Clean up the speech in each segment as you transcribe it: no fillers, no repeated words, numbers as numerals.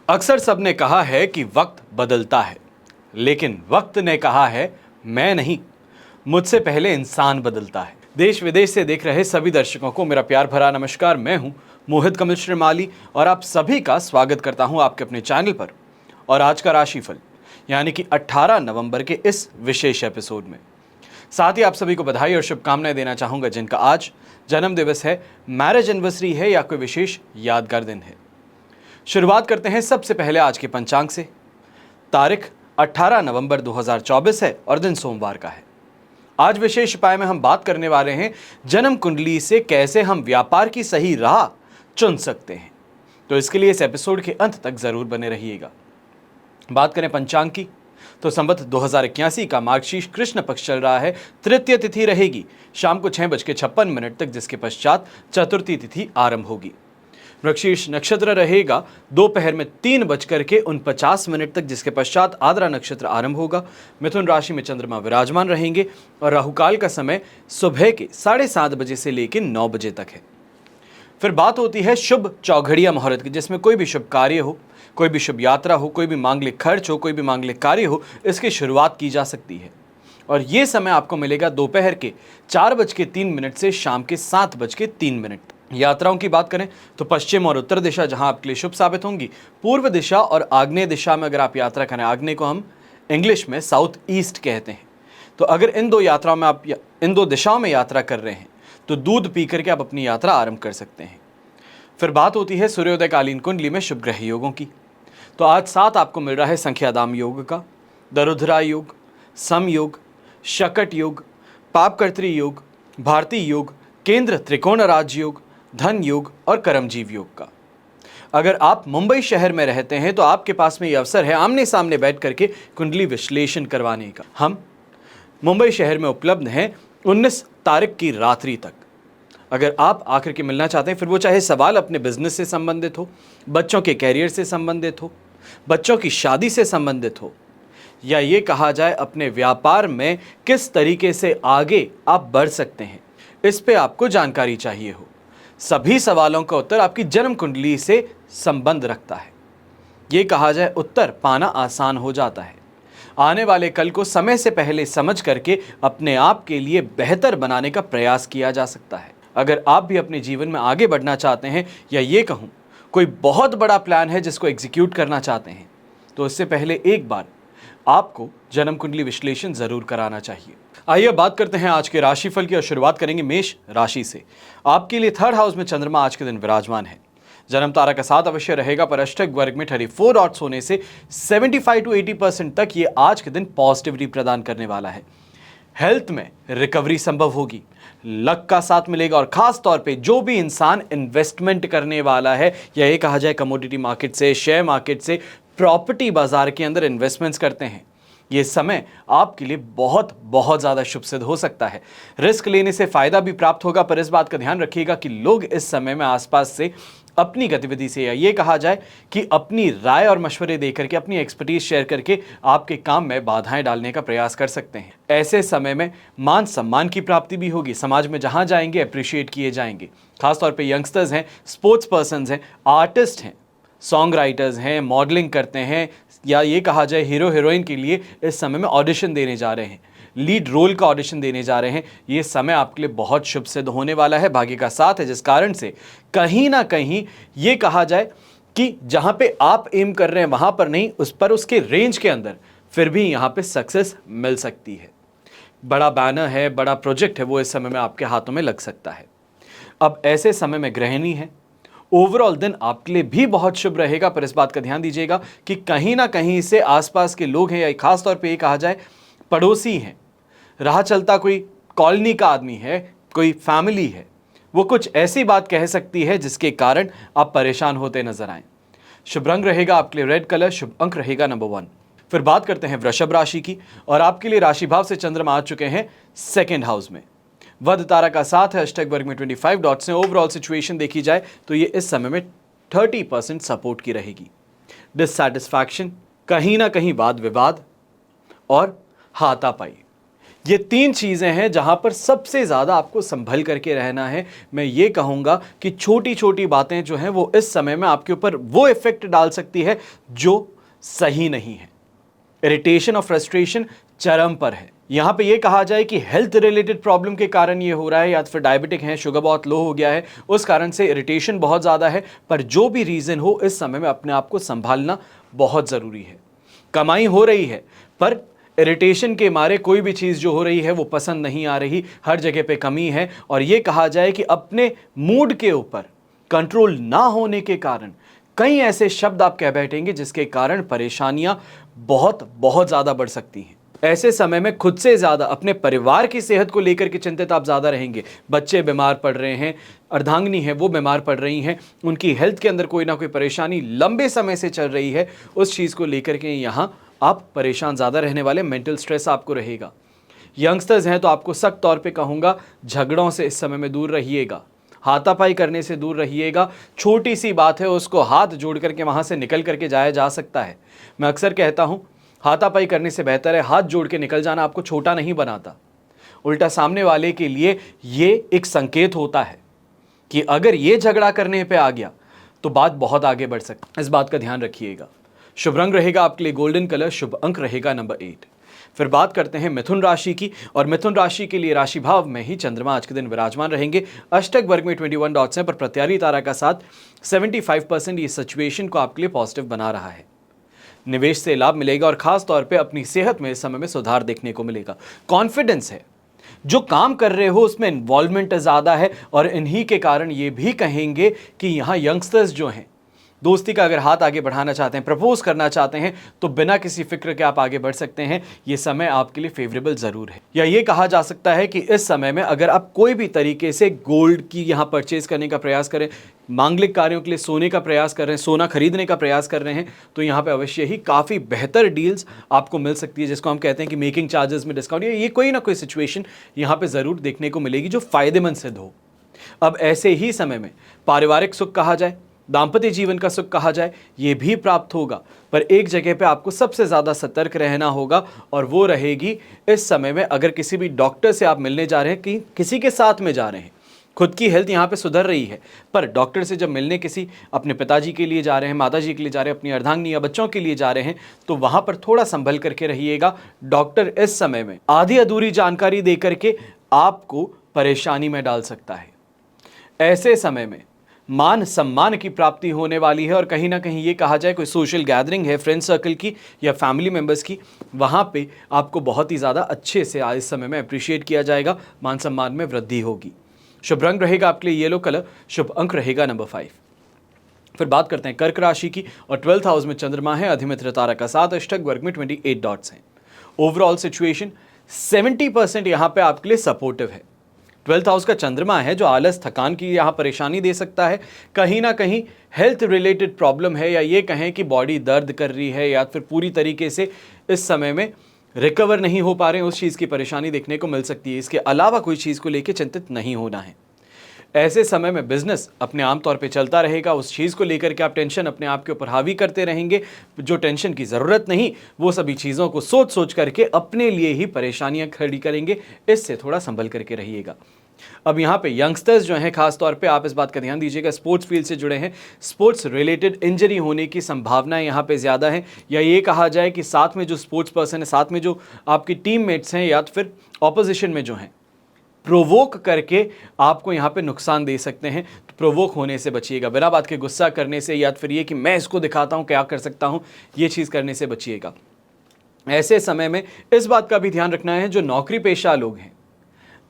अक्सर सबने कहा है कि वक्त बदलता है, लेकिन वक्त ने कहा है मैं नहीं, मुझसे पहले इंसान बदलता है। देश विदेश से देख रहे सभी दर्शकों को मेरा प्यार भरा नमस्कार। मैं हूं मोहित कमिश्र माली और आप सभी का स्वागत करता हूं आपके अपने चैनल पर। और आज का राशिफल यानी कि 18 नवंबर के इस विशेष एपिसोड में साथ ही आप सभी को बधाई और शुभकामनाएं देना चाहूंगा जिनका आज जन्म दिवस है, मैरिज एनिवर्सरी है या कोई विशेष यादगार दिन है। शुरुआत करते हैं सबसे पहले आज के पंचांग से। तारीख 18 नवंबर 2024 है और दिन सोमवार का है। आज विशेष उपाय में हम बात करने वाले हैं जन्म कुंडली से कैसे हम व्यापार की सही राह चुन सकते हैं। तो इसके लिए इस एपिसोड के अंत तक जरूर बने रहिएगा। बात करें पंचांग की तो संवत 2081 का मार्गशीर्ष कृष्ण पक्ष चल रहा है। तृतीय तिथि रहेगी शाम को 6:56 तक, जिसके पश्चात चतुर्थी तिथि आरंभ होगी। मृगशीर्ष नक्षत्र रहेगा दोपहर में 3:49 तक, जिसके पश्चात आद्रा नक्षत्र आरंभ होगा। मिथुन राशि में चंद्रमा विराजमान रहेंगे और राहुकाल का समय सुबह के 7:30 बजे से लेकर 9 बजे तक है। फिर बात होती है शुभ चौघड़िया मुहूर्त की, जिसमें कोई भी शुभ कार्य हो, कोई भी शुभ यात्रा हो, कोई भी मांगलिक खर्च हो, कोई भी मांगलिक कार्य हो, इसकी शुरुआत की जा सकती है। और ये समय आपको मिलेगा दोपहर के 4:03 से शाम के 7:03। यात्राओं की बात करें तो पश्चिम और उत्तर दिशा जहां आपके लिए शुभ साबित होंगी। पूर्व दिशा और आग्नेय दिशा में अगर आप यात्रा करें, आग्नेय को हम इंग्लिश में साउथ ईस्ट कहते हैं, तो अगर इन दो दिशाओं में यात्रा कर रहे हैं तो दूध पी करके आप अपनी यात्रा आरंभ कर सकते हैं। फिर बात होती है सूर्योदयकालीन कुंडली में शुभ ग्रह योगों की। तो आज साथ आपको मिल रहा है संख्यादाम योग का, दरुद्रा योग, सम योग, शकट योग, पापकर्त्री योग, भारतीय योग, केंद्र त्रिकोण राज योग, धन योग और कर्मजीव योग का। अगर आप मुंबई शहर में रहते हैं तो आपके पास में ये अवसर है आमने सामने बैठ करके कुंडली विश्लेषण करवाने का। हम मुंबई शहर में उपलब्ध हैं 19 तारीख की रात्रि तक। अगर आप आकर के मिलना चाहते हैं, फिर वो चाहे सवाल अपने बिजनेस से संबंधित हो, बच्चों के कैरियर से संबंधित हो, बच्चों की शादी से संबंधित हो, या ये कहा जाए अपने व्यापार में किस तरीके से आगे आप बढ़ सकते हैं, इस पे आपको जानकारी चाहिए हो, सभी सवालों का उत्तर आपकी जन्म कुंडली से संबंध रखता है। ये कहा जाए उत्तर पाना आसान हो जाता है। आने वाले कल को समय से पहले समझ करके अपने आप के लिए बेहतर बनाने का प्रयास किया जा सकता है। अगर आप भी अपने जीवन में आगे बढ़ना चाहते हैं, या ये कहूँ कोई बहुत बड़ा प्लान है जिसको एग्जीक्यूट करना चाहते हैं, तो इससे पहले एक बार आपको जन्म कुंडली विश्लेषण जरूर कराना चाहिए। आइए बात करते हैं आज के राशिफल की और शुरुआत करेंगे मेष राशि से। आपके लिए 3rd हाउस में चंद्रमा आज के दिन विराजमान है। जन्म तारा का साथ अवश्य रहेगा, पर अष्टक वर्ग में 34 डॉट्स होने से 75 to 80% तक ये आज के दिन पॉजिटिविटी प्रदान करने वाला है। हेल्थ में रिकवरी संभव होगी, लक का साथ मिलेगा और खास तौर पे जो भी इंसान इन्वेस्टमेंट करने वाला है, या ये कहा जाए कमोडिटी मार्केट से, शेयर मार्केट से, प्रॉपर्टी बाजार के अंदर इन्वेस्टमेंट्स करते हैं, ये समय आपके लिए बहुत बहुत ज़्यादा शुभ सिद्ध हो सकता है। रिस्क लेने से फायदा भी प्राप्त होगा, पर इस बात का ध्यान रखिएगा कि लोग इस समय में आसपास से अपनी गतिविधि से, या ये कहा जाए कि अपनी राय और मशवरे देकर के, अपनी एक्सपर्टीज शेयर करके आपके काम में बाधाएं डालने का प्रयास कर सकते हैं। ऐसे समय में मान सम्मान की प्राप्ति भी होगी। समाज में जहां जाएंगे अप्रिशिएट किए जाएंगे। खासतौर पे यंगस्टर्स हैं, स्पोर्ट्स पर्सन्स हैं, आर्टिस्ट हैं, सॉन्ग राइटर्स हैं, मॉडलिंग करते हैं, या ये कहा जाए हीरो हीरोइन के लिए इस समय में ऑडिशन देने जा रहे हैं, लीड रोल का ऑडिशन देने जा रहे हैं, ये समय आपके लिए बहुत शुभ सिद्ध होने वाला है। भाग्य का साथ है, जिस कारण से कहीं ना कहीं ये कहा जाए कि जहां पे आप एम कर रहे हैं वहां पर नहीं, उस पर उसके रेंज के अंदर फिर भी यहां पे सक्सेस मिल सकती है। बड़ा बैनर है, बड़ा प्रोजेक्ट है, वो इस समय में आपके हाथों में लग सकता है। अब ऐसे समय में गृहिणी है, ओवरऑल दिन आपके लिए भी बहुत शुभ रहेगा, पर इस बात का ध्यान दीजिएगा कि कहीं ना कहीं से आसपास के लोग हैं, या खास तौर पे ये कहा जाए पड़ोसी हैं, राह चलता कोई कॉलोनी का आदमी है, कोई फैमिली है, वो कुछ ऐसी बात कह सकती है जिसके कारण आप परेशान होते नजर आए। शुभ रंग रहेगा आपके लिए रेड कलर, शुभ अंक रहेगा नंबर 1। फिर बात करते हैं वृषभ राशि की, और आपके लिए राशि भाव से चंद्रमा आ चुके हैं 2nd हाउस में। वध तारा का साथ है, अष्टक वर्ग में 25 डॉट्स हैं। ओवरऑल सिचुएशन देखी जाए तो ये इस समय में 30% सपोर्ट की रहेगी। डिससैटिस्फैक्शन, कहीं ना कहीं वाद विवाद और हाथापाई, ये 3 चीज़ें हैं जहां पर सबसे ज़्यादा आपको संभल करके रहना है। मैं ये कहूँगा कि छोटी छोटी बातें जो हैं वो इस समय में आपके ऊपर वो इफेक्ट डाल सकती है जो सही नहीं है। इरिटेशन और फ्रस्ट्रेशन चरम पर है। यहाँ पे ये कहा जाए कि हेल्थ रिलेटेड प्रॉब्लम के कारण ये हो रहा है, या फिर डायबिटिक है, शुगर बहुत लो हो गया है, उस कारण से इरिटेशन बहुत ज़्यादा है। पर जो भी रीज़न हो, इस समय में अपने आप को संभालना बहुत ज़रूरी है। कमाई हो रही है पर इरिटेशन के मारे कोई भी चीज़ जो हो रही है वो पसंद नहीं आ रही, हर जगह पे कमी है। और ये कहा जाए कि अपने मूड के ऊपर कंट्रोल ना होने के कारण कई ऐसे शब्द आप कह बैठेंगे जिसके कारण परेशानियां बहुत बहुत ज़्यादा बढ़ सकती हैं। ऐसे समय में खुद से ज़्यादा अपने परिवार की सेहत को लेकर के चिंतित आप ज़्यादा रहेंगे। बच्चे बीमार पड़ रहे हैं, अर्धांगिनी है वो बीमार पड़ रही हैं, उनकी हेल्थ के अंदर कोई ना कोई परेशानी लंबे समय से चल रही है, उस चीज़ को लेकर के यहाँ आप परेशान ज़्यादा रहने वाले, मेंटल स्ट्रेस आपको रहेगा। यंगस्टर्स हैं तो आपको सख्त तौर पे कहूँगा, झगड़ों से इस समय में दूर रहिएगा, हाथापाई करने से दूर रहिएगा। छोटी सी बात है, उसको हाथ जोड़ करके वहाँ से निकल करके जाया जा सकता है। मैं अक्सर कहता हूँ, हाथापाई करने से बेहतर है हाथ जोड़ के निकल जाना, आपको छोटा नहीं बनाता, उल्टा सामने वाले के लिए ये एक संकेत होता है कि अगर ये झगड़ा करने पे आ गया तो बात बहुत आगे बढ़ सकती है। इस बात का ध्यान रखिएगा। शुभ रंग रहेगा आपके लिए गोल्डन कलर, शुभ अंक रहेगा नंबर 8। फिर बात करते हैं मिथुन राशि की, और मिथुन राशि के लिए राशि भाव में ही चंद्रमा आज के दिन विराजमान रहेंगे। अष्टक वर्ग में 21 डॉट्स हैं, पर प्रत्यारी तारा का साथ 75% ये सिचुएशन को आपके लिए पॉजिटिव बना रहा है। निवेश से लाभ मिलेगा और खास तौर पे अपनी सेहत में इस समय में सुधार देखने को मिलेगा। कॉन्फिडेंस है, जो काम कर रहे हो उसमें इन्वॉल्वमेंट ज़्यादा है, और इन्हीं के कारण ये भी कहेंगे कि यहाँ यंगस्टर्स जो हैं, दोस्ती का अगर हाथ आगे बढ़ाना चाहते हैं, प्रपोज करना चाहते हैं, तो बिना किसी फिक्र के आप आगे बढ़ सकते हैं। ये समय आपके लिए फेवरेबल ज़रूर है। या ये कहा जा सकता है कि इस समय में अगर आप कोई भी तरीके से गोल्ड की यहाँ परचेज करने का प्रयास करें, मांगलिक कार्यों के लिए सोने का प्रयास कर रहे हैं, सोना खरीदने का प्रयास कर रहे हैं, तो यहाँ पे अवश्य ही काफ़ी बेहतर डील्स आपको मिल सकती है, जिसको हम कहते हैं कि मेकिंग चार्जेस में डिस्काउंट। ये कोई ना कोई सिचुएशन यहाँ पे ज़रूर देखने को मिलेगी जो फ़ायदेमंद सिद्ध हो। अब ऐसे ही समय में पारिवारिक सुख कहा जाए, दाम्पत्य जीवन का सुख कहा जाए, ये भी प्राप्त होगा। पर एक जगह पे आपको सबसे ज़्यादा सतर्क रहना होगा, और वो रहेगी इस समय में अगर किसी भी डॉक्टर से आप मिलने जा रहे हैं, कि किसी के साथ में जा रहे हैं, खुद की हेल्थ यहाँ पे सुधर रही है, पर डॉक्टर से जब मिलने किसी अपने पिताजी के लिए जा रहे हैं, माताजी के लिए जा रहे हैं, अपनी अर्धांगिनी या बच्चों के लिए जा रहे हैं, तो वहाँ पर थोड़ा संभल करके रहिएगा। डॉक्टर इस समय में आधी अधूरी जानकारी दे करके आपको परेशानी में डाल सकता है। ऐसे समय में मान सम्मान की प्राप्ति होने वाली है, और कहीं ना कहीं ये कहा जाए कोई सोशल गैदरिंग है फ्रेंड सर्कल की या फैमिली मेम्बर्स की, वहाँ पे आपको बहुत ही ज़्यादा अच्छे से इस समय में अप्रिशिएट किया जाएगा, मान सम्मान में वृद्धि होगी। शुभ रंग रहेगा आपके लिए येलो कलर, शुभ अंक रहेगा नंबर 5। फिर बात करते हैं कर्क राशि की, और 12th हाउस में चंद्रमा है, अधिमित्र तारा का साथ, अष्टक वर्ग में 28 डॉट्स हैं। ओवरऑल सिचुएशन 70% यहाँ पे आपके लिए सपोर्टिव है। 12th हाउस का चंद्रमा है जो आलस थकान की यहाँ परेशानी दे सकता है। कहीं ना कहीं हेल्थ रिलेटेड प्रॉब्लम है, या ये कहें कि बॉडी दर्द कर रही है, या फिर पूरी तरीके से इस समय में रिकवर नहीं हो पा रहे हैं, उस चीज़ की परेशानी देखने को मिल सकती है। इसके अलावा कोई चीज़ को लेकर चिंतित नहीं होना है। ऐसे समय में बिजनेस अपने आम तौर पे चलता रहेगा, उस चीज़ को लेकर के आप टेंशन अपने आप के ऊपर हावी करते रहेंगे। जो टेंशन की ज़रूरत नहीं, वो सभी चीज़ों को सोच सोच करके अपने लिए ही परेशानियां खड़ी करेंगे। इससे थोड़ा संभल करके रहिएगा। अब यहाँ पे यंगस्टर्स जो हैं, खास तौर पे आप इस बात का ध्यान दीजिएगा, स्पोर्ट्स फील्ड से जुड़े हैं, स्पोर्ट्स रिलेटेड इंजरी होने की संभावनाएं यहाँ पे ज़्यादा है। या ये कहा जाए कि साथ में जो स्पोर्ट्स पर्सन है, साथ में जो आपकी टीममेट्स हैं, या फिर ऑपोजिशन में जो हैं, प्रोवोक करके आपको यहाँ पे नुकसान दे सकते हैं। तो प्रोवोक होने से बचिएगा, बिना बात के गुस्सा करने से, या फिर ये कि मैं इसको दिखाता हूँ क्या कर सकता हूँ, ये चीज़ करने से बचिएगा। ऐसे समय में इस बात का भी ध्यान रखना है, जो नौकरी पेशा लोग हैं,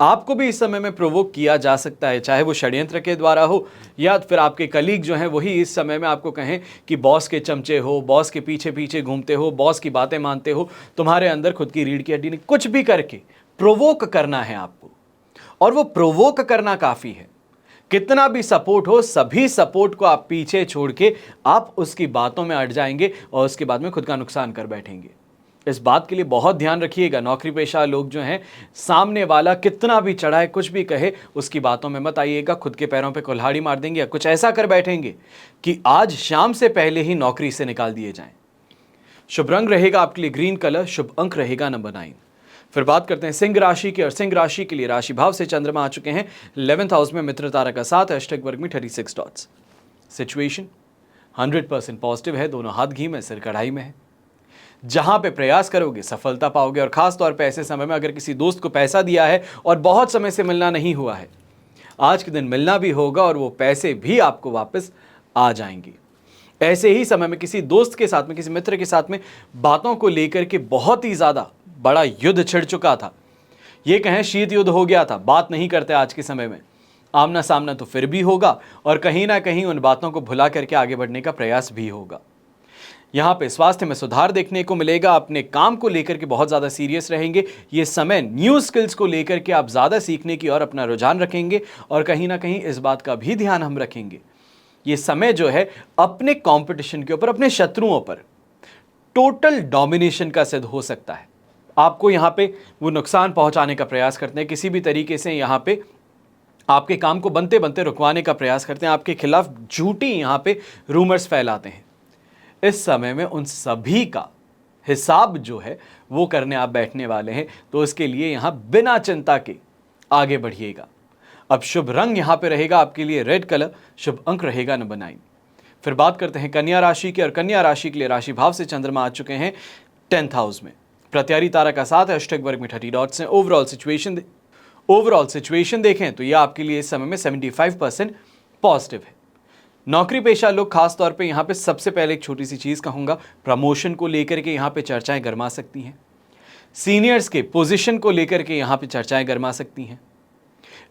आपको भी इस समय में प्रोवोक किया जा सकता है, चाहे वो षड्यंत्र के द्वारा हो, या फिर आपके कलीग जो हैं वही इस समय में आपको कहें कि बॉस के चमचे हो, बॉस के पीछे पीछे घूमते हो, बॉस की बातें मानते हो, तुम्हारे अंदर खुद की रीढ़ की हड्डी नहीं, कुछ भी करके प्रोवोक करना है आपको। और वो प्रोवोक करना काफ़ी है। कितना भी सपोर्ट हो, सभी सपोर्ट को आप पीछे छोड़ के आप उसकी बातों में अट जाएंगे, और उसके बाद में खुद का नुकसान कर बैठेंगे। इस बात के लिए बहुत ध्यान रखिएगा। नौकरी पेशा लोग जो हैं, सामने वाला कितना भी चढ़ाए, कुछ भी कहे, उसकी बातों में मत आइएगा। खुद के पैरों पे कुल्हाड़ी मार देंगे, या कुछ ऐसा कर बैठेंगे कि आज शाम से पहले ही नौकरी से निकाल दिए जाएं। शुभ रंग रहेगा आपके लिए ग्रीन कलर, शुभ अंक रहेगा नंबर 9। फिर बात करते हैं सिंह राशि की, और सिंह राशि के लिए राशि भाव से चंद्रमा आ चुके हैं 11th हाउस में, मित्र तारा का साथ, हैशटैग वर्ग में 36 डॉट्स। सिचुएशन 100% पॉजिटिव है, दोनों हाथ घी में सिर कढ़ाई में है। जहां पे प्रयास करोगे सफलता पाओगे, और खास तौर पे ऐसे समय में अगर किसी दोस्त को पैसा दिया है और बहुत समय से मिलना नहीं हुआ है, आज के दिन मिलना भी होगा और वो पैसे भी आपको वापस आ जाएंगे। ऐसे ही समय में किसी दोस्त के साथ में, किसी मित्र के साथ में बातों को लेकर के बहुत ही ज्यादा बड़ा युद्ध छिड़ चुका था, ये कहें शीत युद्ध हो गया था, बात नहीं करते आज के समय में। आमना सामना तो फिर भी होगा और कहीं ना कहीं उन बातों को भुला करके आगे बढ़ने का प्रयास भी होगा। यहाँ पे स्वास्थ्य में सुधार देखने को मिलेगा, अपने काम को लेकर के बहुत ज़्यादा सीरियस रहेंगे। ये समय न्यू स्किल्स को लेकर के आप ज़्यादा सीखने की और अपना रुझान रखेंगे, और कहीं ना कहीं इस बात का भी ध्यान हम रखेंगे, ये समय जो है अपने कंपटीशन के ऊपर, अपने शत्रुओं पर टोटल डोमिनेशन का सिद्ध हो सकता है। आपको यहाँ पे वो नुकसान पहुँचाने का प्रयास करते हैं, किसी भी तरीके से यहाँ पे आपके काम को बनते बनते रुकवाने का प्रयास करते हैं, आपके खिलाफ झूठी यहाँ पे रूमर्स फैलाते हैं। इस समय में उन सभी का हिसाब जो है वो करने आप बैठने वाले हैं, तो इसके लिए यहाँ बिना चिंता के आगे बढ़िएगा। अब शुभ रंग यहाँ पे रहेगा आपके लिए रेड कलर, शुभ अंक रहेगा नंबर 9। फिर बात करते हैं कन्या राशि की, और कन्या राशि के लिए राशि भाव से चंद्रमा आ चुके हैं 10th हाउस में, प्रत्यारी तारा का साथ, हैशटैग वर्ग में 30 डॉट्स हैं। ओवरऑल सिचुएशन देखें तो यह आपके लिए इस समय में 75% पॉजिटिव है। नौकरी पेशा लोग खास तौर पे यहाँ पे सबसे पहले एक छोटी सी चीज़ कहूँगा, प्रमोशन को लेकर के यहाँ पे चर्चाएं गरमा सकती हैं। सीनियर्स के पोजीशन को लेकर के यहाँ पे चर्चाएं गरमा सकती हैं।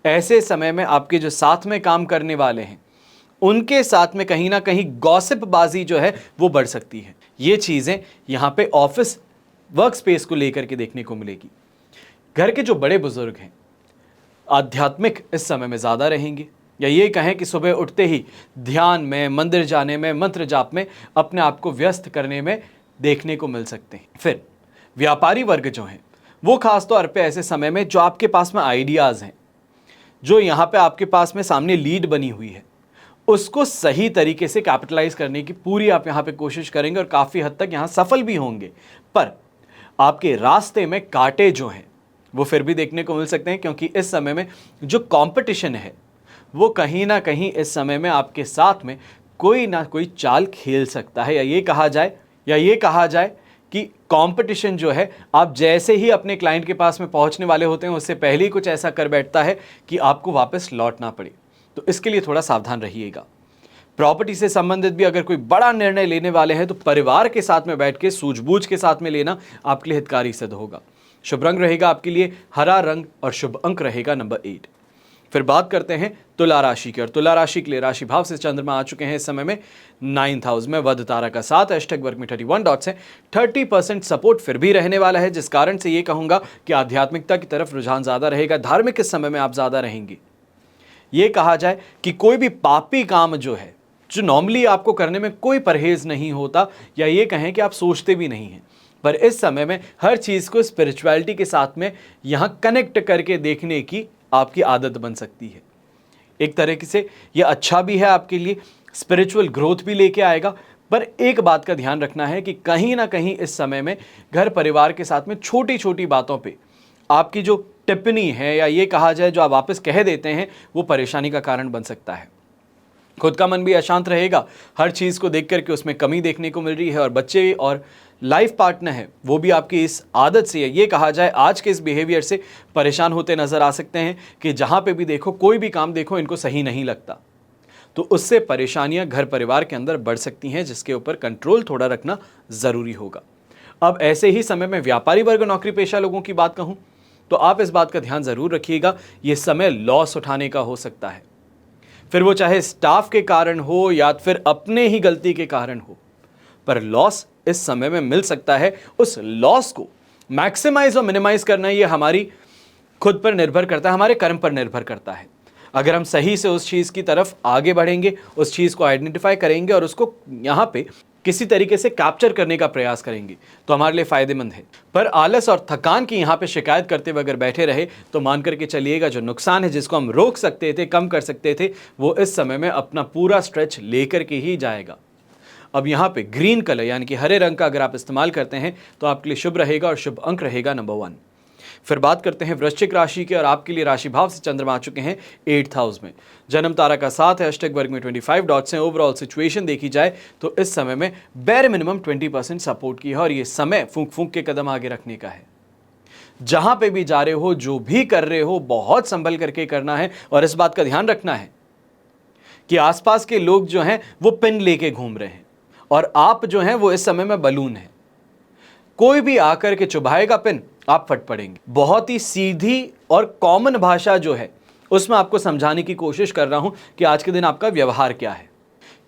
ऐसे समय में आपके जो साथ में काम करने वाले हैं उनके साथ में कहीं ना कहीं गॉसिप बाजी जो है वो बढ़ सकती है। ये चीज़ें यहाँ पे ऑफिस वर्क स्पेस को लेकर के देखने को मिलेगी। घर के जो बड़े बुजुर्ग हैं आध्यात्मिक इस समय में ज़्यादा रहेंगे, या ये कहें कि सुबह उठते ही ध्यान में, मंदिर जाने में, मंत्र जाप में अपने आप को व्यस्त करने में देखने को मिल सकते हैं। फिर व्यापारी वर्ग जो हैं वो खास तौर पे ऐसे समय में जो आपके पास में आइडियाज़ हैं, जो यहाँ पे आपके पास में सामने लीड बनी हुई है, उसको सही तरीके से कैपिटलाइज करने की पूरी आप यहाँ पे कोशिश करेंगे और काफ़ी हद तक यहाँ सफल भी होंगे। पर आपके रास्ते में कांटे जो हैं वो फिर भी देखने को मिल सकते हैं, क्योंकि इस समय में जो कंपटीशन है वो कहीं ना कहीं इस समय में आपके साथ में कोई ना कोई चाल खेल सकता है, या ये कहा जाए कि कंपटीशन जो है आप जैसे ही अपने क्लाइंट के पास में पहुंचने वाले होते हैं उससे पहले ही कुछ ऐसा कर बैठता है कि आपको वापस लौटना पड़े। तो इसके लिए थोड़ा सावधान रहिएगा। प्रॉपर्टी से संबंधित भी अगर कोई बड़ा निर्णय लेने वाले हैं तो परिवार के साथ में बैठ के सूझबूझ के साथ में लेना आपके लिए हितकारी सिद्ध होगा। शुभ रंग रहेगा आपके लिए हरा रंग, और शुभ अंक रहेगा नंबर 8। फिर बात करते हैं तुला राशि की, और तुला राशि के लिए राशि भाव से चंद्रमा आ चुके हैं इस समय में 9th हाउस में, वध तारा का साथ, हैशटैग वर्ग में 31 डॉट्स है। 30% सपोर्ट फिर भी रहने वाला है, जिस कारण से ये कहूंगा कि आध्यात्मिकता की तरफ रुझान ज़्यादा रहेगा। धार्मिक इस समय में आप ज़्यादा रहेंगे। ये कहा जाए कि कोई भी पापी काम जो है, जो नॉर्मली आपको करने में कोई परहेज नहीं होता, या ये कहें कि आप सोचते भी नहीं हैं, पर इस समय में हर चीज़ को स्पिरिचुअलिटी के साथ में यहाँ कनेक्ट करके देखने की आपकी आदत बन सकती है। एक तरीके से यह अच्छा भी है आपके लिए, स्पिरिचुअल ग्रोथ भी लेके आएगा। पर एक बात का ध्यान रखना है कि कहीं ना कहीं इस समय में घर परिवार के साथ में छोटी छोटी बातों पे आपकी जो टिप्पणी है, या ये कहा जाए जो आप वापस कह देते हैं, वो परेशानी का कारण बन सकता है। खुद का मन भी अशांत रहेगा, हर चीज़ को देख करके उसमें कमी देखने को मिल रही है। और बच्चे और लाइफ पार्टनर है वो भी आपकी इस आदत से, ये कहा जाए आज के इस बिहेवियर से परेशान होते नज़र आ सकते हैं कि जहाँ पे भी देखो, कोई भी काम देखो, इनको सही नहीं लगता। तो उससे परेशानियाँ घर परिवार के अंदर बढ़ सकती हैं, जिसके ऊपर कंट्रोल थोड़ा रखना ज़रूरी होगा। अब ऐसे ही समय में व्यापारी वर्ग, नौकरी पेशा लोगों की बात कहूँ तो आप इस बात का ध्यान ज़रूर रखिएगा, ये समय लॉस उठाने का हो सकता है। फिर वो चाहे स्टाफ के कारण हो या फिर अपने ही गलती के कारण हो, पर लॉस इस समय में मिल सकता है। उस लॉस को मैक्सिमाइज और मिनिमाइज करना ये हमारी खुद पर निर्भर करता है, हमारे कर्म पर निर्भर करता है। अगर हम सही से उस चीज़ की तरफ आगे बढ़ेंगे, उस चीज़ को आइडेंटिफाई करेंगे और उसको यहाँ पे किसी तरीके से कैप्चर करने का प्रयास करेंगे तो हमारे लिए फ़ायदेमंद है। पर आलस और थकान की यहाँ पे शिकायत करते हुए अगर बैठे रहे तो मान करके चलिएगा, जो नुकसान है जिसको हम रोक सकते थे, कम कर सकते थे, वो इस समय में अपना पूरा स्ट्रेच लेकर के ही जाएगा। अब यहाँ पे ग्रीन कलर यानी कि हरे रंग का अगर आप इस्तेमाल करते हैं तो आपके लिए शुभ रहेगा, और शुभ अंक रहेगा नंबर 1। फिर बात करते हैं वृश्चिक राशि के, और आपके लिए राशि भाव से चंद्रमा आ चुके हैं 8th हाउस में। जन्म तारा का 7 है, अष्टक वर्ग में 25 डॉट्स हैं। ओवरऑल सिचुएशन देखी जाए तो इस समय में बेर मिनिमम 20% सपोर्ट की है, और ये समय फूंक फूंक के कदम आगे रखने का है। जहां पे भी जा रहे हो, जो भी कर रहे हो, बहुत संभल करके करना है, और इस बात का ध्यान रखना है कि आसपास के लोग जो हैं वो पिन लेके घूम रहे हैं, और आप जो हैं वो इस समय में बलून है। कोई भी आकर के चुभाएगा पिन, आप फट पड़ेंगे। बहुत ही सीधी और कॉमन भाषा जो है उसमें आपको समझाने की कोशिश कर रहा हूं कि आज के दिन आपका व्यवहार क्या है,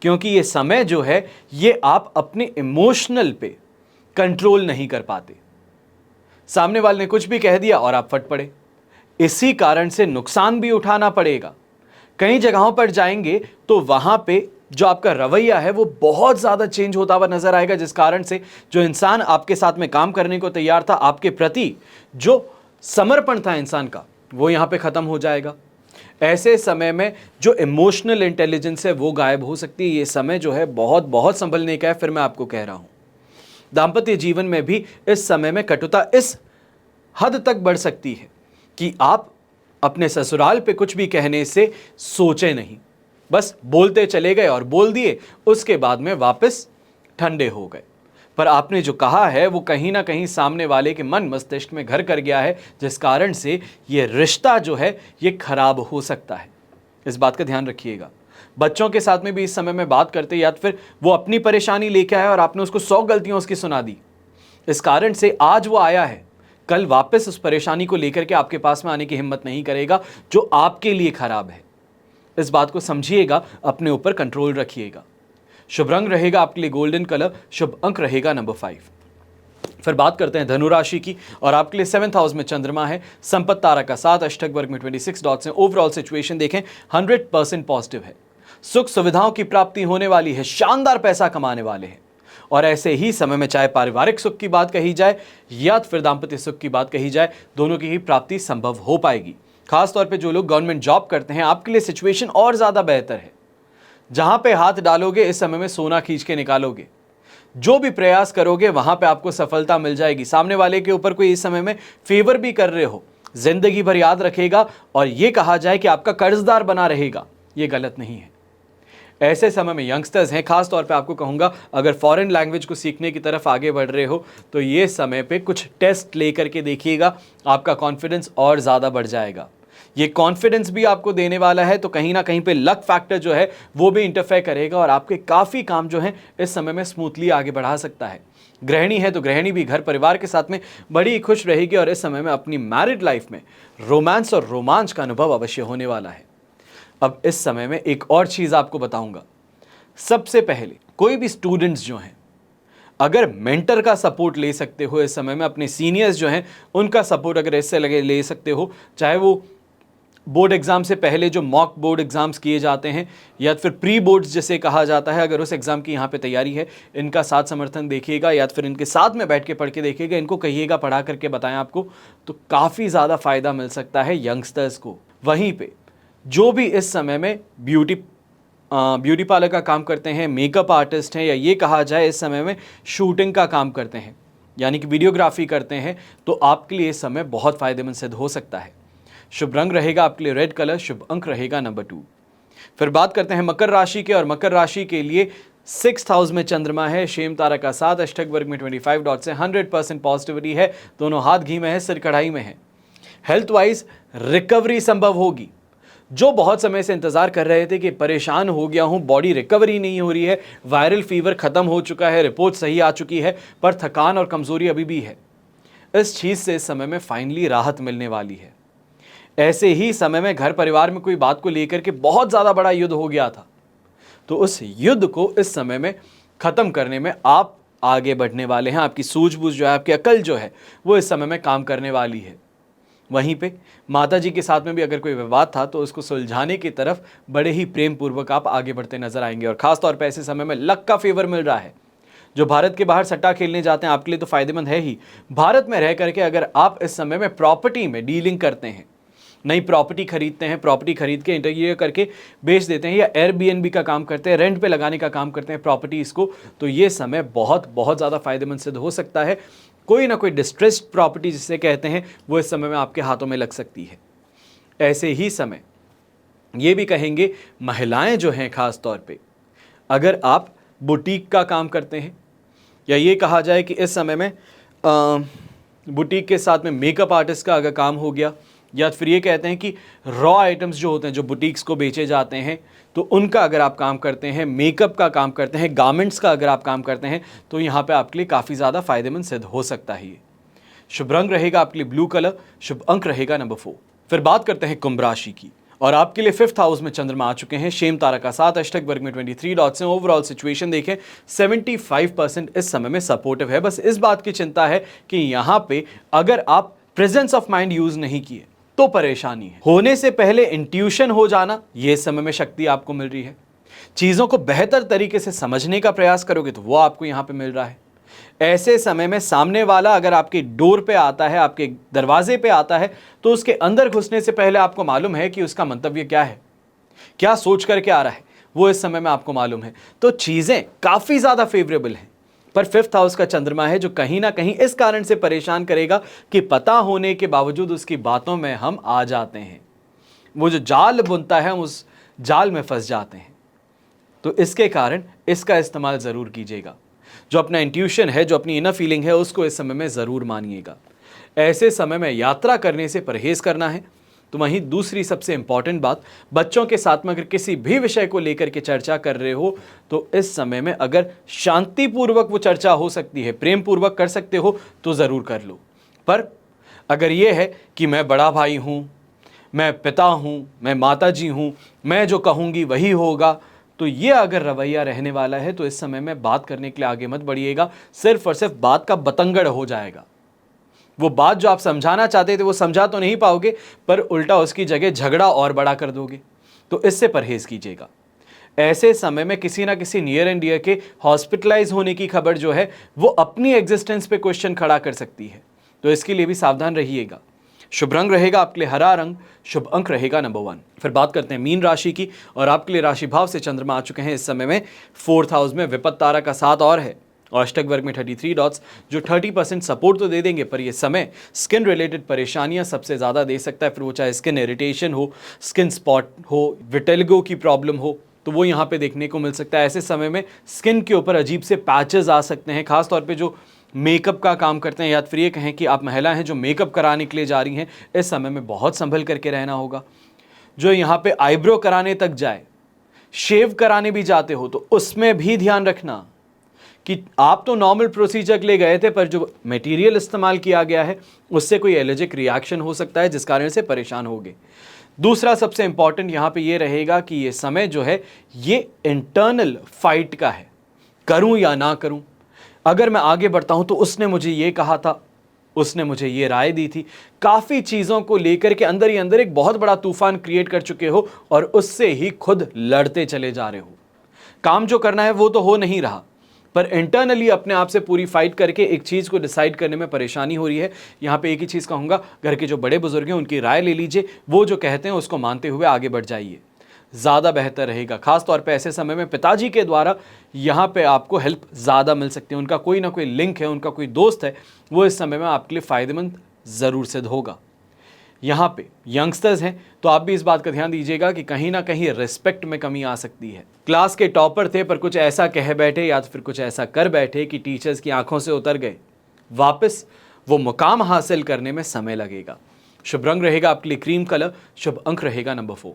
क्योंकि ये समय जो है ये आप अपने इमोशनल पे कंट्रोल नहीं कर पाते। सामने वाले ने कुछ भी कह दिया और आप फट पड़े, इसी कारण से नुकसान भी उठाना पड़ेगा। कई जगहों पर जाएंगे तो वहां पे जो आपका रवैया है वो बहुत ज़्यादा चेंज होता हुआ नजर आएगा, जिस कारण से जो इंसान आपके साथ में काम करने को तैयार था, आपके प्रति जो समर्पण था इंसान का, वो यहाँ पे ख़त्म हो जाएगा। ऐसे समय में जो इमोशनल इंटेलिजेंस है वो गायब हो सकती है। ये समय जो है बहुत बहुत संभलने का है। फिर मैं आपको कह रहा हूँ, दाम्पत्य जीवन में भी इस समय में कटुता इस हद तक बढ़ सकती है कि आप अपने ससुराल पे कुछ भी कहने से सोचे नहीं, बस बोलते चले गए और बोल दिए, उसके बाद में वापस ठंडे हो गए। पर आपने जो कहा है वो कहीं ना कहीं सामने वाले के मन मस्तिष्क में घर कर गया है, जिस कारण से ये रिश्ता जो है ये खराब हो सकता है। इस बात का ध्यान रखिएगा। बच्चों के साथ में भी इस समय में बात करते, या फिर वो अपनी परेशानी लेके आया और आपने उसको 100 गलतियां उसकी सुना दी, इस कारण से आज वो आया है, कल वापस उस परेशानी को लेकर के आपके पास में आने की हिम्मत नहीं करेगा, जो आपके लिए खराब है। इस बात को समझिएगा, अपने ऊपर कंट्रोल रखिएगा। शुभ रंग रहेगा आपके लिए गोल्डन कलर, शुभ अंक रहेगा नंबर 5। फिर बात करते हैं धनु राशि की, और आपके लिए 7th हाउस में चंद्रमा है, संपत्ति तारा का 7, अष्टक वर्ग में 26 डॉट्स हैं। ओवरऑल सिचुएशन देखें 100% पॉजिटिव है। सुख सुविधाओं की प्राप्ति होने वाली है, शानदार पैसा कमाने वाले हैं। और ऐसे ही समय में चाहे पारिवारिक सुख की बात कही जाए या फिर दाम्पत्य सुख की बात कही जाए, दोनों की ही प्राप्ति संभव हो पाएगी। खासतौर पे जो लोग गवर्नमेंट जॉब करते हैं, आपके लिए सिचुएशन और ज़्यादा बेहतर है। जहां पे हाथ डालोगे इस समय में सोना खींच के निकालोगे। जो भी प्रयास करोगे वहां पे आपको सफलता मिल जाएगी। सामने वाले के ऊपर कोई इस समय में फेवर भी कर रहे हो, जिंदगी भर याद रखेगा, और ये कहा जाए कि आपका कर्जदार बना रहेगा, ये गलत नहीं है। ऐसे समय में यंगस्टर्स हैं, खास तौर पे आपको कहूंगा, अगर फॉरेन लैंग्वेज को सीखने की तरफ आगे बढ़ रहे हो तो ये समय पे कुछ टेस्ट लेकर के देखिएगा, आपका कॉन्फिडेंस और ज़्यादा बढ़ जाएगा। ये कॉन्फिडेंस भी आपको देने वाला है, तो कहीं ना कहीं पे लक फैक्टर जो है वो भी इंटरफेयर करेगा, और आपके काफ़ी काम जो है इस समय में स्मूथली आगे बढ़ा सकता है। गृहिणी है तो गृहिणी भी घर परिवार के साथ में बड़ी खुश रहेगी, और इस समय में अपनी मैरिड लाइफ में रोमांस और रोमांच का अनुभव अवश्य होने वाला है। अब इस समय में एक और चीज़ आपको बताऊंगा। सबसे पहले कोई भी स्टूडेंट्स जो हैं, अगर मेंटर का सपोर्ट ले सकते हो इस समय में, अपने सीनियर्स जो हैं उनका सपोर्ट अगर इससे लगे ले सकते हो, चाहे वो बोर्ड एग्ज़ाम से पहले जो मॉक बोर्ड एग्ज़ाम्स किए जाते हैं या फिर प्री बोर्ड्स जिसे कहा जाता है, अगर उस एग्ज़ाम की यहाँ पे तैयारी है, इनका साथ समर्थन देखिएगा, या फिर इनके साथ में बैठ के पढ़ के देखिएगा, इनको कहिएगा पढ़ा करके बताएं आपको, तो काफ़ी ज़्यादा फ़ायदा मिल सकता है यंगस्टर्स को। वहीं पे जो भी इस समय में ब्यूटी पार्लर का काम करते हैं, मेकअप आर्टिस्ट हैं, या ये कहा जाए इस समय में शूटिंग का काम करते हैं, यानी कि वीडियोग्राफी करते हैं, तो आपके लिए इस समय बहुत फ़ायदेमंद सिद्ध हो सकता है। शुभ रंग रहेगा आपके लिए रेड कलर, शुभ अंक रहेगा नंबर 2। फिर बात करते हैं मकर राशि के, और मकर राशि के लिए 6th हाउस में चंद्रमा है, शेम तारा का 7, अष्टक वर्ग में 25 डॉट्स है। 100% पॉजिटिविटी है, दोनों हाथ घी में है, सिर कढ़ाई में है। हेल्थ वाइज रिकवरी संभव होगी। जो बहुत समय से इंतजार कर रहे थे कि परेशान हो गया हूं, बॉडी रिकवरी नहीं हो रही है, वायरल फीवर खत्म हो चुका है, रिपोर्ट सही आ चुकी है, पर थकान और कमजोरी अभी भी है, इस चीज से इस समय में फाइनली राहत मिलने वाली है। ऐसे ही समय में घर परिवार में कोई बात को लेकर के बहुत ज़्यादा बड़ा युद्ध हो गया था, तो उस युद्ध को इस समय में ख़त्म करने में आप आगे बढ़ने वाले हैं। आपकी सूझबूझ जो है, आपकी अकल जो है, वो इस समय में काम करने वाली है। वहीं पे माता जी के साथ में भी अगर कोई विवाद था तो उसको सुलझाने की तरफ बड़े ही प्रेम पूर्वक आप आगे बढ़ते नजर आएंगे। और खासतौर पर ऐसे समय में लक का फेवर मिल रहा है। जो भारत के बाहर सट्टा खेलने जाते हैं आपके लिए तो फायदेमंद है ही। भारत में रह करके अगर आप इस समय में प्रॉपर्टी में डीलिंग करते हैं, नई प्रॉपर्टी खरीदते हैं, प्रॉपर्टी खरीद के इंटीरियर करके बेच देते हैं, या एयरबीएनबी का काम करते हैं, रेंट पे लगाने का काम करते हैं प्रॉपर्टीज़ को, तो ये समय बहुत बहुत ज़्यादा फायदेमंद सिद्ध हो सकता है। कोई ना कोई डिस्ट्रेस्ड प्रॉपर्टी जिसे कहते हैं वो इस समय में आपके हाथों में लग सकती है। ऐसे ही समय ये भी कहेंगे महिलाएं जो हैं खास तौर पे, अगर आप बुटीक का काम करते हैं या ये कहा जाए कि इस समय में बुटीक के साथ में मेकअप आर्टिस्ट का अगर काम हो गया, या फिर ये कहते हैं कि रॉ आइटम्स जो होते हैं जो बुटीक्स को बेचे जाते हैं तो उनका अगर आप काम करते हैं, मेकअप का काम करते हैं, गारमेंट्स का अगर आप काम करते हैं तो यहाँ पे आपके लिए काफ़ी ज़्यादा फायदेमंद सिद्ध हो सकता है ये। शुभ रंग रहेगा आपके लिए ब्लू कलर, शुभ अंक रहेगा नंबर 4। फिर बात करते हैं कुंभ राशि की, और आपके लिए 5th हाउस में चंद्रमा आ चुके हैं, शेम तारा का 7, अष्टक वर्ग में 23 डॉट्स हैं। ओवरऑल सिचुएशन देखें 75% इस समय में सपोर्टिव है। बस इस बात की चिंता है कि यहाँ पे अगर आप प्रेजेंस ऑफ माइंड यूज नहीं किए तो परेशानी है। होने से पहले इंट्यूशन हो जाना, ये समय में शक्ति आपको मिल रही है। चीजों को बेहतर तरीके से समझने का प्रयास करोगे तो वो आपको यहां पे मिल रहा है। ऐसे समय में सामने वाला अगर आपके डोर पे आता है, आपके दरवाजे पे आता है, तो उसके अंदर घुसने से पहले आपको मालूम है कि उसका मंतव्य क्या है, क्या सोच करके आ रहा है, वो इस समय में आपको मालूम है। तो चीजें काफी ज्यादा फेवरेबल हैं। पर 5th हाउस का चंद्रमा है जो कहीं ना कहीं इस कारण से परेशान करेगा कि पता होने के बावजूद उसकी बातों में हम आ जाते हैं। वो जो जाल बुनता है हम उस जाल में फंस जाते हैं। तो इसके कारण इसका इस्तेमाल ज़रूर कीजिएगा। जो अपना इंट्यूशन है, जो अपनी इनर फीलिंग है, उसको इस समय में ज़रूर मानिएगा। ऐसे समय में यात्रा करने से परहेज़ करना है। तो वहीं दूसरी सबसे इंपॉर्टेंट बात, बच्चों के साथ में अगर किसी भी विषय को लेकर के चर्चा कर रहे हो तो इस समय में अगर शांतिपूर्वक वो चर्चा हो सकती है, प्रेम पूर्वक कर सकते हो तो ज़रूर कर लो। पर अगर ये है कि मैं बड़ा भाई हूँ, मैं पिता हूँ, मैं माता जी हूँ, मैं जो कहूँगी वही होगा, तो ये अगर रवैया रहने वाला है तो इस समय में बात करने के लिए आगे मत बढ़िएगा। सिर्फ और सिर्फ बात का बतंगड़ हो जाएगा। वो बात जो आप समझाना चाहते थे वो समझा तो नहीं पाओगे, पर उल्टा उसकी जगह झगड़ा और बड़ा कर दोगे। तो इससे परहेज कीजिएगा। ऐसे समय में किसी ना किसी नियर एंड डियर के हॉस्पिटलाइज होने की खबर जो है वो अपनी एग्जिस्टेंस पे क्वेश्चन खड़ा कर सकती है। तो इसके लिए भी सावधान रहिएगा। शुभ रंग रहेगा आपके लिए हरा रंग, शुभ अंक रहेगा नंबर 1। फिर बात करते हैं मीन राशि की, और आपके लिए राशि भाव से चंद्रमा आ चुके हैं इस समय में 4th हाउस में। विपत्त तारा का 7 और है, और अष्टक वर्ग में 33 डॉट्स, जो 30% सपोर्ट तो दे देंगे, पर ये समय स्किन रिलेटेड परेशानियां सबसे ज़्यादा दे सकता है। फिर वो चाहे स्किन इरिटेशन हो, स्किन स्पॉट हो, विटेलिगो की प्रॉब्लम हो, तो वो यहाँ पे देखने को मिल सकता है। ऐसे समय में स्किन के ऊपर अजीब से पैचेस आ सकते हैं, खासतौर पे जो मेकअप का काम करते हैं, या फिर ये कहें कि आप महिला हैं जो मेकअप कराने के लिए जा रही हैं, इस समय में बहुत संभल करके रहना होगा। जो यहाँ पे आईब्रो कराने तक जाए, शेव कराने भी जाते हो, तो उसमें भी ध्यान रखना कि आप तो नॉर्मल प्रोसीजर के लिए गए थे, पर जो मटेरियल इस्तेमाल किया गया है उससे कोई एलर्जिक रिएक्शन हो सकता है, जिस कारण से परेशान होगे। दूसरा सबसे इंपॉर्टेंट यहाँ पे ये रहेगा कि ये समय जो है ये इंटरनल फाइट का है, करूं या ना करूं। अगर मैं आगे बढ़ता हूं तो उसने मुझे ये कहा था, उसने मुझे ये राय दी थी, काफ़ी चीज़ों को लेकर के अंदर ही अंदर एक बहुत बड़ा तूफान क्रिएट कर चुके हो और उससे ही खुद लड़ते चले जा रहे हो। काम जो करना है वो तो हो नहीं रहा, पर इंटरनली अपने आप से पूरी फाइट करके एक चीज़ को डिसाइड करने में परेशानी हो रही है। यहाँ पे एक ही चीज़ कहूँगा, घर के जो बड़े बुजुर्ग हैं उनकी राय ले लीजिए, वो जो कहते हैं उसको मानते हुए आगे बढ़ जाइए, ज़्यादा बेहतर रहेगा। खास तौर पे ऐसे समय में पिताजी के द्वारा यहाँ पे आपको हेल्प ज़्यादा मिल सकती है। उनका कोई ना कोई लिंक है, उनका कोई दोस्त है, वो इस समय में आपके लिए फ़ायदेमंद ज़रूर सिद्ध होगा। यहाँ पे यंगस्टर्स हैं तो आप भी इस बात का ध्यान दीजिएगा कि कहीं ना कहीं रिस्पेक्ट में कमी आ सकती है। क्लास के टॉपर थे पर कुछ ऐसा कह बैठे या फिर कुछ ऐसा कर बैठे कि टीचर्स की आंखों से उतर गए। वापस वो मुकाम हासिल करने में समय लगेगा। शुभ रंग रहेगा आपके लिए क्रीम कलर, शुभ अंक रहेगा नंबर 4।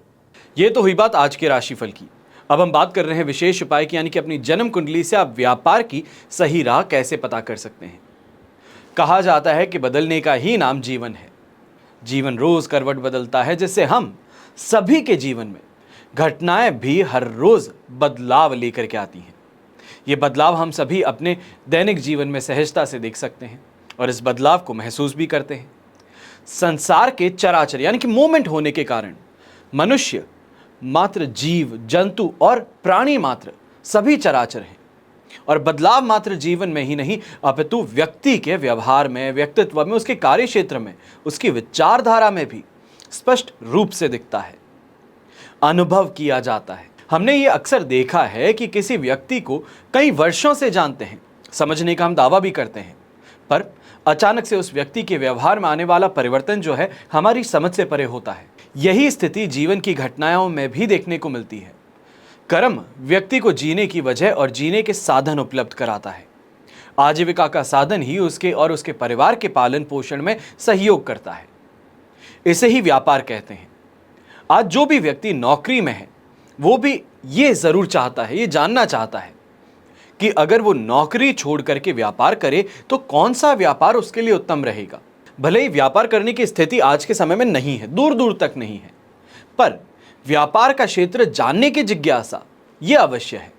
ये तो हुई बात आज के राशिफल की। अब हम बात कर रहे हैं विशेष उपाय की, यानी कि अपनी जन्म कुंडली से आप व्यापार की सही राह कैसे पता कर सकते हैं। कहा जाता है कि बदलने का ही नाम जीवन है। जीवन रोज करवट बदलता है, जिससे हम सभी के जीवन में घटनाएं भी हर रोज बदलाव लेकर के आती हैं। ये बदलाव हम सभी अपने दैनिक जीवन में सहजता से देख सकते हैं और इस बदलाव को महसूस भी करते हैं। संसार के चराचर यानी कि मूवमेंट होने के कारण मनुष्य मात्र जीव, जंतु और प्राणी मात्र सभी चराचर हैं, और बदलाव मात्र जीवन में ही नहीं अपितु व्यक्ति के व्यवहार में, व्यक्तित्व में, उसके कार्य क्षेत्र में, उसकी विचारधारा में भी स्पष्ट रूप से दिखता है, अनुभव किया जाता है। हमने ये अक्सर देखा है कि किसी व्यक्ति को कई वर्षों से जानते हैं, समझने का हम दावा भी करते हैं, पर अचानक से उस व्यक्ति के व्यवहार में आने वाला परिवर्तन जो है हमारी समझ से परे होता है। यही स्थिति जीवन की घटनाओं में भी देखने को मिलती है। कर्म व्यक्ति को जीने की वजह और जीने के साधन उपलब्ध कराता है। आजीविका का साधन ही उसके और उसके परिवार के पालन पोषण में सहयोग करता है। इसे ही व्यापार कहते हैं। आज जो भी व्यक्ति नौकरी में है वो भी ये जरूर चाहता है, ये जानना चाहता है कि अगर वो नौकरी छोड़ करके व्यापार करे तो कौन सा व्यापार उसके लिए उत्तम रहेगा। भले ही व्यापार करने की स्थिति आज के समय में नहीं है, दूर दूर तक नहीं है, पर व्यापार का क्षेत्र जानने की जिज्ञासा ये अवश्य है।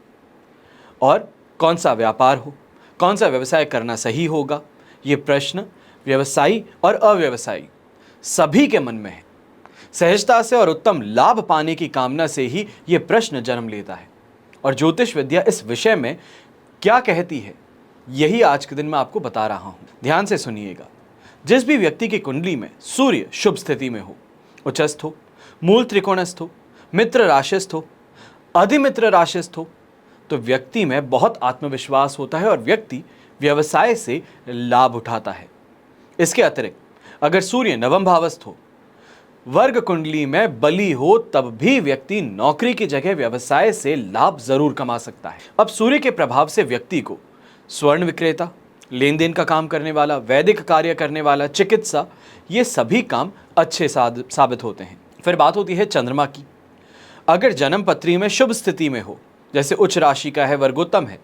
और कौन सा व्यापार हो, कौन सा व्यवसाय करना सही होगा, ये प्रश्न व्यवसायी और अव्यवसायी सभी के मन में है। सहजता से और उत्तम लाभ पाने की कामना से ही ये प्रश्न जन्म लेता है। और ज्योतिष विद्या इस विषय में क्या कहती है, यही आज के दिन मैं आपको बता रहा हूं। ध्यान से सुनिएगा। जिस भी व्यक्ति की कुंडली में सूर्य शुभ स्थिति में हो, उच्चस्थ हो, मूल त्रिकोणस्थ हो, मित्र राशिस्थ हो, अधिमित्र राशिस्थ हो, तो व्यक्ति में बहुत आत्मविश्वास होता है और व्यक्ति व्यवसाय से लाभ उठाता है। इसके अतिरिक्त अगर सूर्य नवम भावस्थ हो, वर्ग कुंडली में बली हो, तब भी व्यक्ति नौकरी की जगह व्यवसाय से लाभ जरूर कमा सकता है। अब सूर्य के प्रभाव से व्यक्ति को स्वर्ण विक्रेता, लेन देन का काम करने वाला, वैदिक कार्य करने वाला, चिकित्सा, ये सभी काम अच्छे साबित होते हैं। फिर बात होती है चंद्रमा की। अगर जन्म पत्री में शुभ स्थिति में हो, जैसे उच्च राशि का है, वर्गोत्तम है,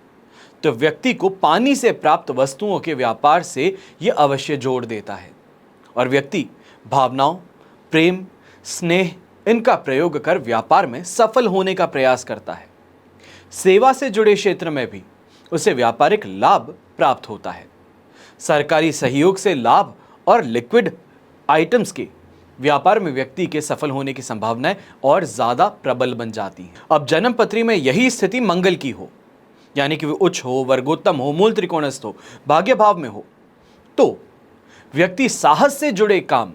तो व्यक्ति को पानी से प्राप्त वस्तुओं के व्यापार से यह अवश्य जोड़ देता है और व्यक्ति भावनाओं, प्रेम, स्नेह इनका प्रयोग कर व्यापार में सफल होने का प्रयास करता है। सेवा से जुड़े क्षेत्र में भी उसे व्यापारिक लाभ प्राप्त होता है। सरकारी सहयोग से लाभ और लिक्विड आइटम्स के व्यापार में व्यक्ति के सफल होने की संभावनाएं और ज्यादा प्रबल बन जाती हैं। अब जन्म पत्री में यही स्थिति मंगल की हो, यानी कि वो उच्च हो, वर्गोत्तम हो, मूल त्रिकोणस्थ हो, भाग्य भाव में हो, तो व्यक्ति साहस से जुड़े काम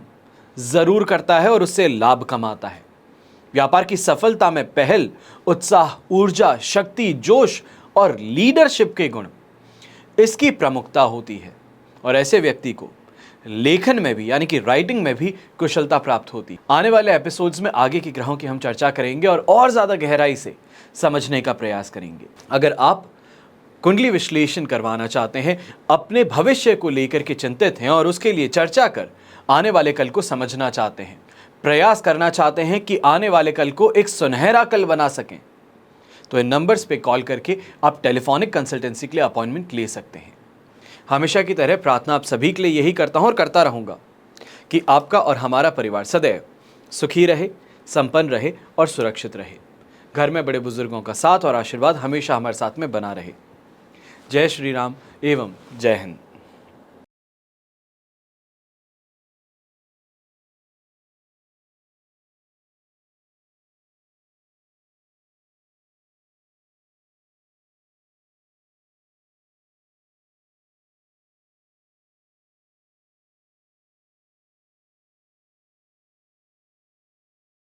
जरूर करता है और उससे लाभ कमाता है। व्यापार की सफलता में पहल, उत्साह, ऊर्जा, शक्ति, जोश और लीडरशिप के गुण, इसकी प्रमुखता होती है। और ऐसे व्यक्ति को लेखन में भी, यानी कि राइटिंग में भी कुशलता प्राप्त होती है। आने वाले एपिसोड्स में आगे के ग्रहों की हम चर्चा करेंगे और ज्यादा गहराई से समझने का प्रयास करेंगे। अगर आप कुंडली विश्लेषण करवाना चाहते हैं, अपने भविष्य को लेकर के चिंतित हैं और उसके लिए चर्चा कर आने वाले कल को समझना चाहते हैं, प्रयास करना चाहते हैं कि आने वाले कल को एक सुनहरा कल बना सकें, तो इन नंबर्स पे कॉल करके आप टेलीफोनिक कंसल्टेंसी के लिए अपॉइंटमेंट ले सकते हैं। हमेशा की तरह प्रार्थना आप सभी के लिए यही करता हूं और करता रहूंगा कि आपका और हमारा परिवार सदैव सुखी रहे, संपन्न रहे और सुरक्षित रहे। घर में बड़े बुजुर्गों का साथ और आशीर्वाद हमेशा हमारे साथ में बना रहे। जय श्री राम एवं जय हिंद।